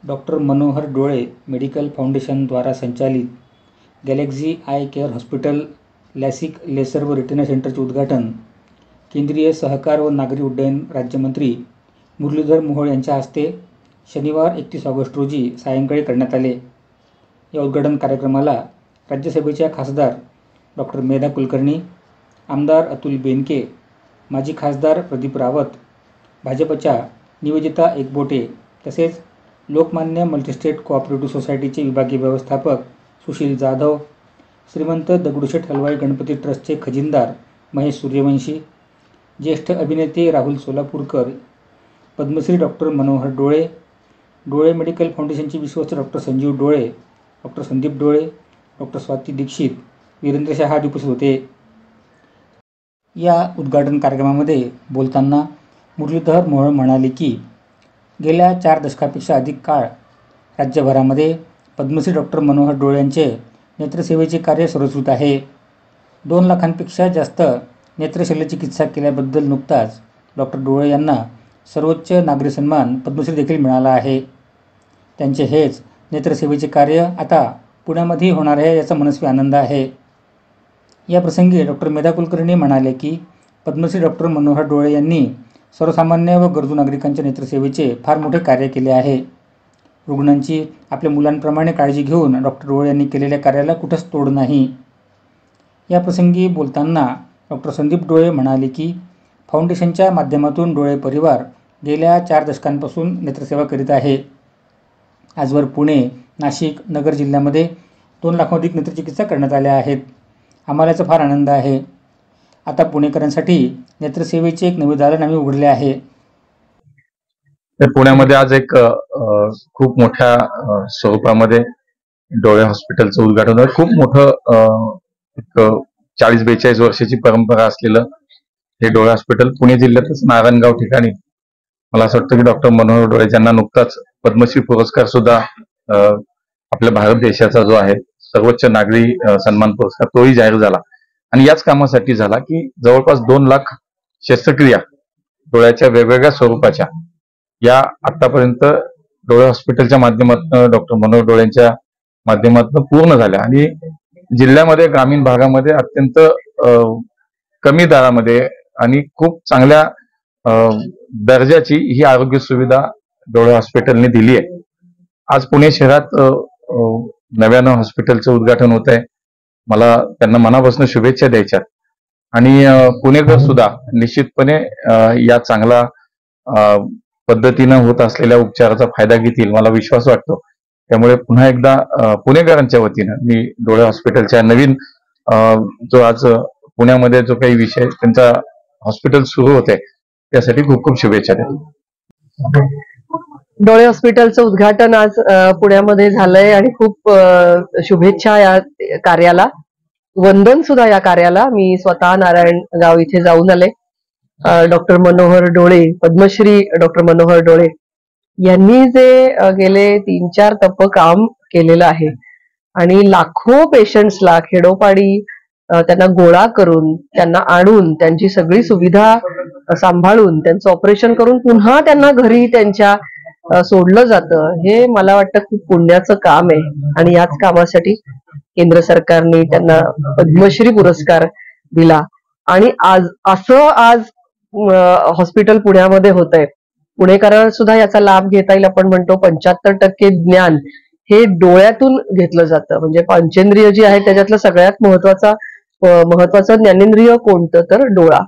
Doctor Manohar डोळे medical फाउंडेशनद्वारा संचालित Galaxy eye care hospital LASIK laser व रेटिना सेंटरचे उद्घाटन केंद्रीय सहकार व नागरी उड्डयन राज्यमंत्री मुरलीधर मोहोळ यांच्या हस्ते शनिवार 31 ऑगस्ट रोजी सायंकाळी करण्यात आले. या उद्घाटन कार्यक्रमाला राज्यसभेच्या खासदार डॉक्टर मेधा कुलकर्णी, आमदार अतुल बेनके, माजी खासदार प्रदीप रावत, भाजपच्या निवेदिता एकबोटे तसेच लोकमान्य मल्टीस्टेट कोऑपरेटिव्ह सोसायटीचे विभागीय व्यवस्थापक सुशील जाधव, श्रीमंत दगडूशेठ हलवाई गणपती ट्रस्टचे खजिनदार महेश सूर्यवंशी, ज्येष्ठ अभिनेते राहुल सोलापूरकर, पद्मश्री डॉक्टर मनोहर डोळे, डोळे मेडिकल फाउंडेशनचे विश्वस्त डॉक्टर संजीव डोळे, डॉक्टर संदीप डोळे, डॉक्टर स्वाती दीक्षित, वीरेंद्र शहा आदी उपस्थित होते. या उद्घाटन कार्यक्रमामध्ये बोलताना मुरलीधर मोहोळ म्हणाले की गेल्या 4 दशकापेक्षा अधिक काळ राज्यभरामध्ये पद्मश्री डॉक्टर मनोहर डोळे यांचे नेत्रसेवेचे कार्य सुरळीत आहे. 2 लाखांपेक्षा जास्त नेत्र शल्यचिकित्सा केल्याबद्दल नुकताच डॉक्टर डोळे यांना सर्वोच्च नागरी सन्मान पद्मश्री देखील मिळाला आहे. त्यांचे हेच नेत्रसेवेचे कार्य आता पुण्यामध्येही होणार आहे याचा मनस्वी आनंद आहे. या प्रसंगी डॉक्टर मेधा कुलकर्णी म्हणाले की पद्मश्री डॉक्टर मनोहर डोळे यांनी सर्वसामान्य व गरजू नागरिकांच्या नेत्रसेवेचे फार मोठे कार्य केले आहे. रुग्णांची आपल्या मुलांप्रमाणे काळजी घेऊन डॉक्टर डोळे यांनी केलेल्या कार्याला कुठंच तोड नाही. या प्रसंगी बोलताना डॉक्टर संदीप डोळे म्हणाले की फाउंडेशनच्या माध्यमातून डोळे परिवार गेल्या 4 दशकांपासून नेत्रसेवा करीत आहे. आजवर पुणे, नाशिक, नगर जिल्ह्यामध्ये 2 लाखाहून अधिक नेत्रचिकित्सा करण्यात आल्या आहेत. आम्हाला याचा फार आनंद आहे. आता पुणेकरांसाठी नेत्रसेवेचे एक नवे दालन आम्ही उघडले आहे. पुण्यामध्ये आज एक खूप मोठ्या स्वरूपामध्ये डोळे हॉस्पिटलचं उद्घाटन आहे. खूप मोठं एक 40-42 वर्षाची परंपरा असलेलं हे डोळे हॉस्पिटल पुणे जिल्ह्यातच नारायणगाव ठिकाणी मला असं वाटतं की डॉक्टर मनोहर डोळे यांना नुकताच पद्मश्री पुरस्कार सुद्धा आपल्या भारत देशाचा जो आहे सर्वोच्च नागरी सन्मान पुरस्कार तोही जाहीर झाला. आणि याच कामासाठी झाला की जवळपास 2 लाख शस्त्रक्रिया डोळ्याच्या वेगवेगळ्या स्वरूपाच्या या आतापर्यंत डोळे हॉस्पिटलच्या माध्यमातून डॉक्टर मनोहर डोळ्यांच्या माध्यमातून पूर्ण झाल्या. आणि जिल्ह्यामध्ये ग्रामीण भागामध्ये अत्यंत कमी दरामध्ये आणि खूप चांगल्या दर्जाची ही आरोग्य सुविधा डोळे हॉस्पिटलने दिली आहे. आज पुणे शहरात नव्यानं हॉस्पिटलचं उद्घाटन होत आहे. मला त्यांना मनापासून शुभेच्छा द्यायच्या आणि पुणेकर सुद्धा निश्चितपणे या चांगला पद्धतीनं होत असलेल्या उपचाराचा फायदा घेतील मला विश्वास वाटतो. त्यामुळे पुन्हा एकदा पुणेकरांच्या वतीनं मी डोळे हॉस्पिटलच्या नवीन जो आज पुण्यामध्ये जो काही विषय त्यांचा हॉस्पिटल सुरू होत आहे त्यासाठी खूप खूप शुभेच्छा देतो. डोळे हॉस्पिटलचं उद्घाटन आज पुण्यामध्ये झालंय आणि खूप शुभेच्छा या कार्याला, वंदन सुद्धा या कार्याला. मी स्वतः नारायणगाव इथे जाऊन आले. डॉक्टर मनोहर डोळे, पद्मश्री डॉक्टर मनोहर डोळे यांनी जे गेले 3-4 तप काम केलेलं आहे आणि लाखो पेशंट्सला खेडोपाडी त्यांना गोळा करून त्यांना आणून त्यांची सगळी सुविधा सांभाळून त्यांचं ऑपरेशन करून पुन्हा त्यांना घरी त्यांच्या सोडलं जातं, हे मला वाटतं खूप पुण्याचं काम आहे. आणि याच कामासाठी केंद्र सरकारने त्यांना पद्मश्री पुरस्कार दिला. आणि आज हॉस्पिटल पुण्यामध्ये होत आहे. पुणेकरांना सुद्धा याचा लाभ घेता येईल. आपण म्हणतो 75% ज्ञान हे डोळ्यातून घेतलं जातं. म्हणजे पंचेंद्रिय जी आहे त्याच्यातलं सगळ्यात महत्वाचं ज्ञानेंद्रिय कोणतं तर डोळा.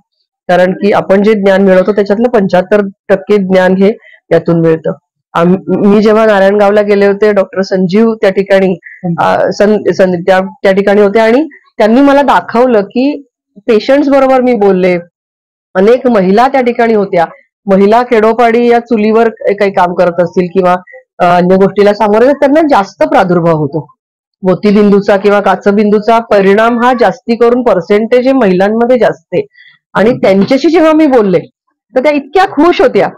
कारण की आपण जे ज्ञान मिळवतो त्याच्यातलं 75% ज्ञान हे यातून मिळतं. मी जेव्हा नारायणगावला गेले होते, डॉक्टर संजीव त्या ठिकाणी त्या ठिकाणी होते आणि त्यांनी मला दाखवलं की पेशंट्स बरोबर मी बोलले. अनेक महिला त्या ठिकाणी होत्या. महिला खेडोपाडी या चुलीवर काही काम करत असतील किंवा अन्य गोष्टीला सामोरे, त्यांना जास्त प्रादुर्भाव होतो. मोतीबिंदूचा किंवा काचबिंदूचा परिणाम हा जास्ती करून पर्सेंटेज महिलांमध्ये जास्त आहे. आणि त्यांच्याशी जेव्हा मी बोलले तर त्या इतक्या खुश होत्या.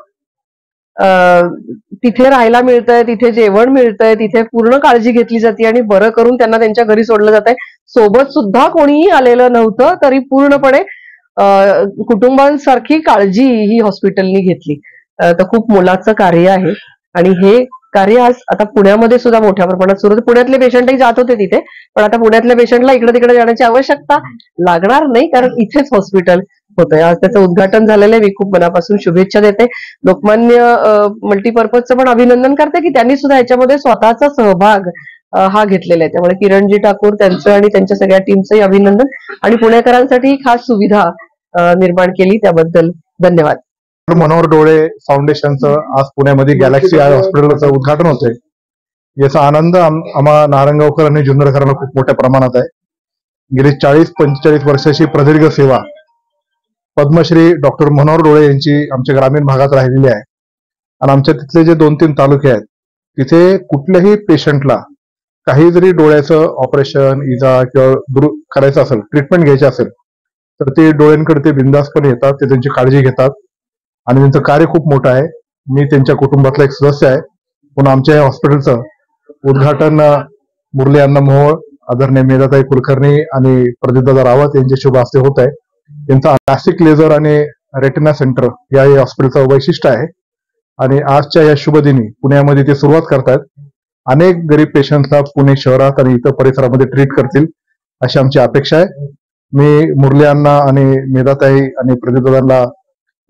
तिथे राहायला मिळतंय, तिथे जेवण मिळतंय, तिथे पूर्ण काळजी घेतली जाते आणि बरं करून त्यांना त्यांच्या घरी सोडलं जात आहे. सोबत सुद्धा कोणीही आलेलं नव्हतं तरी पूर्णपणे कुटुंबांसारखी काळजी ही हॉस्पिटलनी घेतली. तर खूप मोलाचं कार्य आहे आणि हे कार्य आज आता पुण्यामध्ये सुद्धा मोठ्या प्रमाणात सुरू होतं. पुण्यातले पेशंटही जात होते तिथे, पण आता पुण्यातल्या पेशंटला इकडे तिकडे जाण्याची आवश्यकता लागणार नाही, कारण इथेच हॉस्पिटल होतंय. आज त्याचं उद्घाटन झालेलं आहे. मी खूप मनापासून शुभेच्छा देते. लोकमान्य मल्टीपर्पजचं पण अभिनंदन करते की त्यांनी सुद्धा याच्यामध्ये स्वतःचा सहभाग हा घेतलेला आहे. त्यामुळे किरणजी ठाकूर त्यांचं आणि त्यांच्या सगळ्या टीमचंही अभिनंदन, आणि पुणेकरांसाठी खास सुविधा निर्माण केली त्याबद्दल धन्यवाद. मनोहर डोळे फाउंडेशनचं आज पुण्यामध्ये गॅलेक्सी आय हॉस्पिटलचं उद्घाटन होतंय. याचा आनंद आम्हा नारायणगावकर आणि जुन्नरकरांना खूप मोठ्या प्रमाणात आहे. गेली 40-45 वर्षाची प्रदीर्घ सेवा पद्मश्री डॉक्टर मनोहर डोळे यांची आमच्या ग्रामीण भागात राहिलेली आहे. आणि आमच्या तिथले जे 2-3 तालुके आहेत तिथे कुठल्याही पेशंटला काही जरी डोळ्याचं ऑपरेशन इजा किंवा करायचं असेल, ट्रीटमेंट घ्यायची असेल, तर ते डोळ्यांकडे ते बिंदासपणे येतात, ते त्यांची काळजी घेतात आणि त्यांचं कार्य खूप मोठं आहे. मी त्यांच्या कुटुंबातला एक सदस्य आहे. पण आमच्या या हॉस्पिटलचं उद्घाटन मुरली अण्णा मोहोळ, आदरणीय मेधाताई कुलकर्णी आणि प्रदीपदादा रावत यांच्या शुभ हस्ते होत आहे. त्यांचा नाशिक लेझर आणि रेटिना सेंटर या हॉस्पिटलचं वैशिष्ट्य आहे आणि आजच्या या शुभ दिनी पुण्यामध्ये ते सुरुवात करतायत. अनेक गरीब पेशंटला पुणे शहरात आणि इतर परिसरामध्ये ट्रीट करतील अशी आमची अपेक्षा आहे. मी मुरली अण्णा आणि मेधाताई आणि प्रदीपदादांना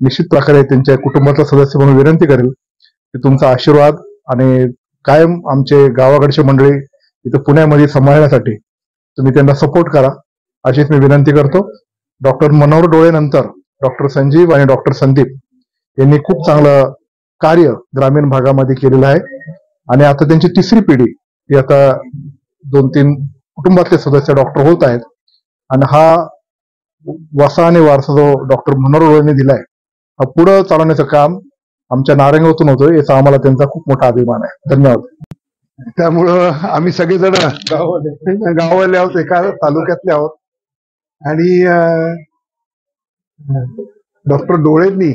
निश्चित प्रकारे त्यांच्या कुटुंबाचा सदस्य म्हणून विनंती करेल की तुमचा आशीर्वाद आणि कायम आमचे गावाकडचे मंडळी इथं पुण्यामध्ये सांभाळण्यासाठी तुम्ही त्यांना सपोर्ट करा अशीच मी विनंती करतो. डॉक्टर मनोहर डोळे नंतर डॉक्टर संजीव आणि डॉक्टर संदीप यांनी खूप चांगलं कार्य ग्रामीण भागामध्ये केलेलं आहे आणि आता त्यांची तिसरी पिढी ही आता 2-3 कुटुंबातले सदस्य डॉक्टर होत आहेत आणि हा वसा आणि वारसा जो डॉक्टर मनोहर डोळेंनी दिलाय हा पुढे चालवण्याचं काम आमच्या नारायणगावातून होतोय, याचा आम्हाला त्यांचा खूप मोठा अभिमान आहे. धन्यवाद. त्यामुळं आम्ही सगळेजण गावाले आहोत, एका तालुक्यातले आहोत आणि डॉक्टर डोळेंनी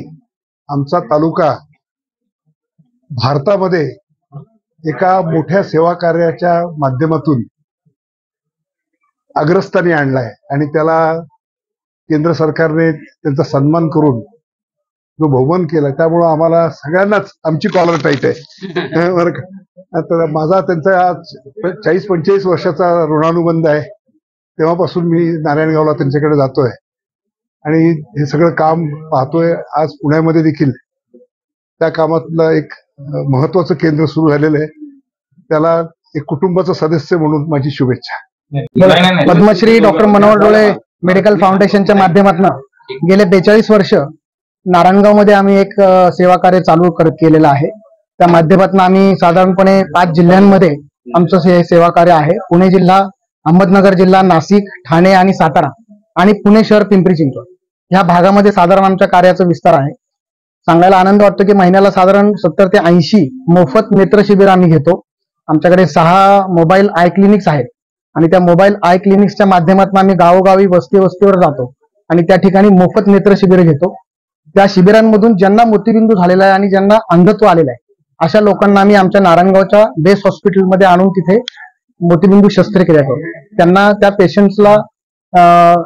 आमचा तालुका भारतामध्ये एका मोठ्या सेवा कार्याच्या माध्यमातून अग्रस्थानी आणलाय आणि त्याला केंद्र सरकारने त्यांचा सन्मान करून जो बहुमान केला, त्यामुळं आम्हाला सगळ्यांनाच आमची कॉलर टाईट आहे बरं का. आता माझा त्यांचा 40-45 वर्षाचा ऋणानुबंध आहे. तेव्हापासून मी नारायणगावला त्यांच्याकडे जातोय आणि हे सगळं काम पाहतोय. आज पुण्यामध्ये देखील त्या कामातलं एक महत्वाचं केंद्र सुरू झालेलं आहे. त्याला एक कुटुंबाचा सदस्य म्हणून माझी शुभेच्छा. पद्मश्री डॉक्टर मनोहर डोळे मेडिकल फाउंडेशनच्या माध्यमातून गेले 42 वर्ष नारायणगावमध्ये आम्ही एक सेवा कार्य चालू केलेलं आहे. त्या माध्यमातून आम्ही साधारणपणे 5 जिल्ह्यांमध्ये आमचं सेवा कार्य आहे. पुणे जिल्हा, अहमदनगर जिल्हा, नाशिक, ठाणे आणि सातारा आणि पुणे शहर, पिंपरी चिंचवड ह्या भागामध्ये साधारण आमच्या कार्याचा विस्तार आहे. सांगायला आनंद वाटतो की महिन्याला साधारण 70 ते 80 मोफत नेत्र शिबिर आम्ही घेतो. आमच्याकडे 6 मोबाईल आय क्लिनिक्स आहेत आणि त्या मोबाईल आय क्लिनिक्सच्या माध्यमातून आम्ही गावोगावी वस्तीवर जातो आणि त्या ठिकाणी मोफत नेत्र शिबिर घेतो. त्या शिबिरांमधून ज्यांना मोतीबिंदू झालेला आहे आणि ज्यांना अंधत्व आलेलं आहे अशा लोकांना आम्ही आमच्या नारायणगावच्या बेस हॉस्पिटलमध्ये आणून तिथे मोतीबिंदू शस्त्रक्रिया करतो. त्यांना त्या पेशंट्सला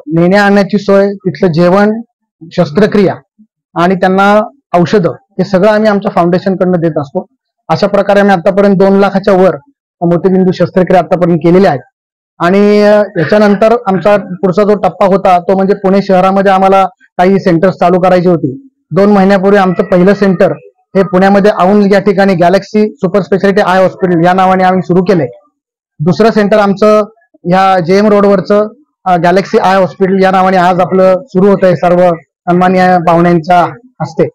नेण्या आणण्याची सोय, तिथलं जेवण, शस्त्रक्रिया आणि त्यांना औषधं हे सगळं आम्ही आमच्या फाउंडेशन कडनं देत असतो. अशा प्रकारे आम्ही आतापर्यंत 2 लाखाच्या वर मोतीबिंदू शस्त्रक्रिया आतापर्यंत केलेल्या आहेत. आणि याच्यानंतर आमचा पुढचा जो टप्पा होता तो म्हणजे पुणे शहरामध्ये आम्हाला काही सेंटर्स चालू करायची होती. 2 महिन्यापूर्वी आमचं पहिलं सेंटर हे पुण्यामध्ये औंध या ठिकाणी Galaxy super speciality I hospital या नावाने आम्ही सुरू केलंय. दुसरं सेंटर आमचं ह्या JM रोडवरचं गॅलेक्सी आय हॉस्पिटल या नावाने आज आपलं सुरू होत आहे सर्व सन्माननीय पाहुण्यांच्या हस्ते.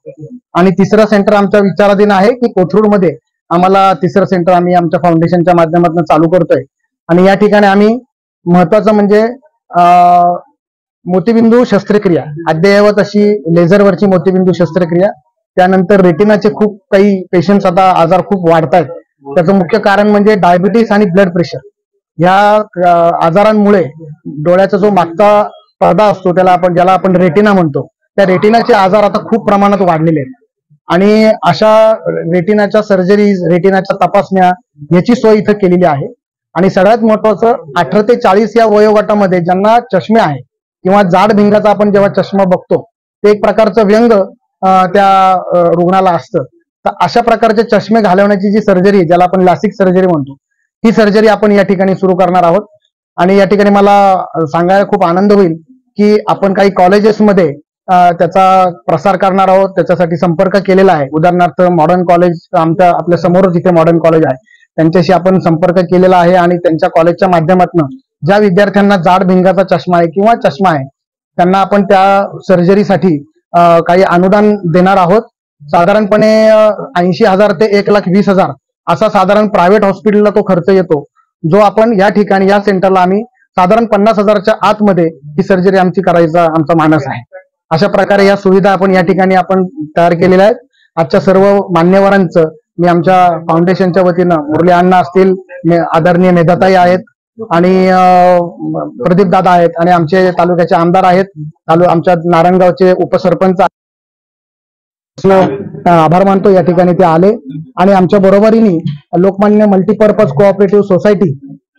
आणि तिसरं सेंटर आमच्या विचाराधीन आहे की कोथरूडमध्ये आम्हाला तिसरं सेंटर आम्ही आमच्या फाउंडेशनच्या माध्यमातून चालू करतोय. आणि या ठिकाणी आम्ही महत्वाचं म्हणजे मोतीबिंदू शस्त्रक्रिया, अद्ययावत अशी लेझरवरची मोतीबिंदू शस्त्रक्रिया, त्यानंतर रेटिनाचे खूप काही पेशंट्स आता आजार खूप वाढत आहेत. त्याचं मुख्य कारण म्हणजे डायबिटीस आणि ब्लड प्रेशर. या आजारांमुळे डोळ्याचा जो मागचा पडदा असतो ज्याला आपण रेटिना म्हणतो, त्या रेटिनाचे आजार आता खूप प्रमाणात वाढलेले आहेत. आणि अशा रेटिनाच्या सर्जरीज, रेटिनाच्या तपासण्या याची सोय इथं केलेली आहे. आणि सगळ्यात महत्वाचं 18 ते 40 या वयोगटामध्ये ज्यांना चष्मे आहे किंवा जाड भिंगाचा आपण जेव्हा चष्मा बघतो ते एक प्रकारचं व्यंग त्या रुग्णाला असतं. तर अशा प्रकारचे चष्मे घालवण्याची जी सर्जरी ज्याला आपण लासिक सर्जरी म्हणतो, ही सर्जरी आपण या ठिकाणी सुरू करणार आहोत. आणि या ठिकाणी मला सांगायला खूप आनंद होईल की आपण काही कॉलेजेसमध्ये त्याचा प्रसार करणार आहोत, त्याच्यासाठी संपर्क केलेला आहे. उदाहरणार्थ मॉडर्न कॉलेज आपल्या समोरच इथे मॉडर्न कॉलेज आहे, त्यांच्याशी आपण संपर्क केलेला आहे आणि त्यांच्या कॉलेजच्या माध्यमातून ज्या विद्यार्थ्यांना जाड भिंगाचा चष्मा आहे किंवा चष्मा आहे त्यांना आपण त्या सर्जरीसाठी काही अनुदान देणार आहोत. साधारणपणे 80,000 ते 1,20,000 असा साधारण प्रायव्हेट हॉस्पिटलला तो खर्च येतो, जो आपण या ठिकाणी या सेंटरला आम्ही साधारण 50,000च्या आतमध्ये ही सर्जरी आमची करायचा आमचा मानस आहे. अशा प्रकारे या सुविधा आपण या ठिकाणी आपण तयार केलेल्या आहेत. आजच्या सर्व मान्यवरांचं मी आमच्या फाउंडेशनच्या वतीनं, मुरली अण्णा असतील, आदरणीय मेधाताई आहेत आणि प्रदीप दादा आहेत आणि आमचे तालुक्याचे आमदार आहेत, आमच्या नारायणगावचे उपसरपंच आभार मानतो. या ठिकाणी ते आले आणि आमच्या बरोबरीने लोकमान्य मल्टीपर्पज कोऑपरेटिव्ह सोसायटी,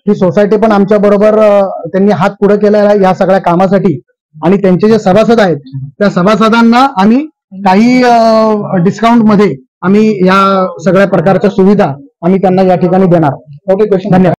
ही सोसायटी पण आमच्या बरोबर त्यांनी हात पुढे केला आहे या सगळ्या कामासाठी. आणि त्यांचे जे सभासद आहेत त्या सभासदांना आम्ही काही डिस्काउंट मध्ये आम्ही या सगळ्या प्रकारच्या सुविधा आम्ही त्यांना या ठिकाणी देणार. धन्यवाद.